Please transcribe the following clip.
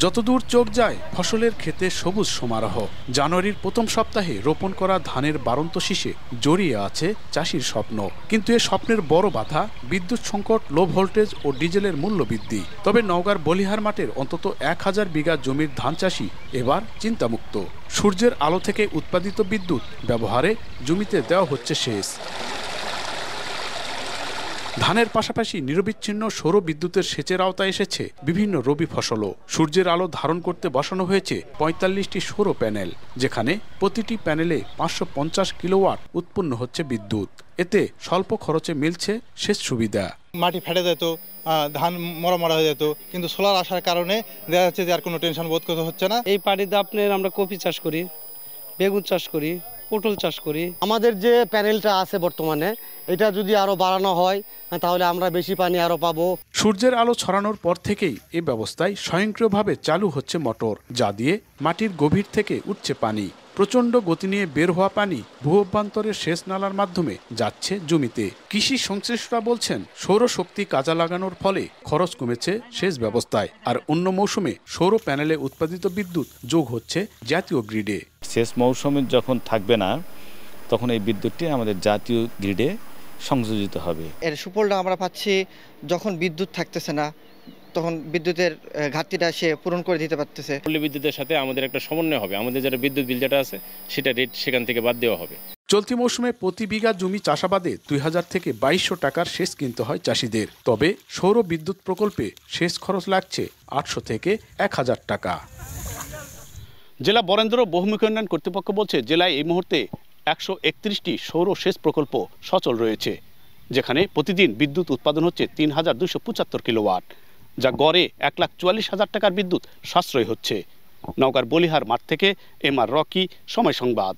যতদূর চোখ যায় ফসলের ক্ষেতে সবুজ সমারোহ। জানুয়ারির প্রথম সপ্তাহে রোপণ করা ধানের বাড়ন্ত শীষে জড়িয়ে আছে চাষির স্বপ্ন, কিন্তু এ স্বপ্নের বড় বাধা বিদ্যুৎ সংকট, লো ভোল্টেজ ও ডিজেলের মূল্য বৃদ্ধি। তবে নওগাঁর বলিহার মাঠের অন্তত 1000 বিঘা জমির ধান চাষি এবার চিন্তামুক্ত। সূর্যের আলো থেকে উৎপাদিত বিদ্যুৎ ব্যবহারে জমিতে দেওয়া হচ্ছে সেচ। ধানের পাশাপাশি নিরবিচ্ছিন্ন সৌর বিদ্যুতের সেচের আওতায় এসেছে বিভিন্ন রবি ফসলও। সূর্যের আলো ধারণ করতে বসানো হয়েছে 45টি সৌর প্যানেল, যেখানে প্রতিটি প্যানেলে 550 কিলোওয়াট উৎপন্ন হচ্ছে বিদ্যুৎ। এতে স্বল্প খরচে মিলছে সেচ সুবিধা। মাটি ফেটে যেত, ধান মরা হয়ে যেত, কিন্তু সোলার আসার কারণে দেখা যাচ্ছে যে আর কোনো টেনশন বোধ করতে হচ্ছে না। এই পানিতে আপনার আমরা কপি চাষ করি, বেগুন চাষ করি, পটল চাষ করি। আমাদের যে প্যানেলটা আছে বর্তমানে, এটা যদি আরো বাড়ানো হয় তাহলে আমরা বেশি পানি আরো পাবো। সূর্যের আলো ছড়ানোর পর থেকেই এ ব্যবস্থায় স্বয়ংক্রিয়ভাবে চালু হচ্ছে মোটর, যা দিয়ে মাটির গভীর থেকে উঠছে পানি। প্রচণ্ড গতি নিয়ে বের হওয়া পানি ভূ-অভ্যন্তরের সেচ নালার মাধ্যমে যাচ্ছে জমিতে। কৃষি সংশ্লিষ্টরা বলছেন, সৌরশক্তি কাজে লাগানোর ফলে খরচ কমেছে সেচ ব্যবস্থায়, আর অন্য মৌসুমে সৌর প্যানেলে উৎপাদিত বিদ্যুৎ যোগ হচ্ছে জাতীয় গ্রিডে। শেষ মৌসুমে যখন থাকবে না, তখন এই বিদ্যুৎটি আমাদের জাতীয় গ্রিডে সংযোজিত হবে। এর সুফলটা আমরা পাচ্ছি যখন বিদ্যুৎ থাকতেছে না, তখন বিদ্যুতের ঘাটতিটা সে পূরণ করে দিতে পারতেছে। পল্লী বিদ্যুতের সাথে আমাদের একটা সমন্বয় হবে, আমাদের যেটা বিদ্যুৎ বিল যেটা আছে সেটা রেট সেখান থেকে বাদ দেওয়া হবে। চলতি মৌসুমে প্রতি বিঘা জমি চাষাবাদে 2000 থেকে 2200 টাকার সেচ কিনতে হয় চাষিদের। তবে সৌর বিদ্যুৎ প্রকল্পে সেচ খরচ লাগছে 800 থেকে 1000 টাকা। জেলা বরেন্দ্র বহুমুখী উন্নয়ন কর্তৃপক্ষ বলছে, জেলায় এই মুহূর্তে 131টি সৌর সেচ প্রকল্প সচল রয়েছে, যেখানে প্রতিদিন বিদ্যুৎ উৎপাদন হচ্ছে 3275 কিলোওয়াট, যা গড়ে 1,44,000 টাকার বিদ্যুৎ সাশ্রয় হচ্ছে। নওগাঁর বলিহার মাঠ থেকে এম আর রকি, সময় সংবাদ।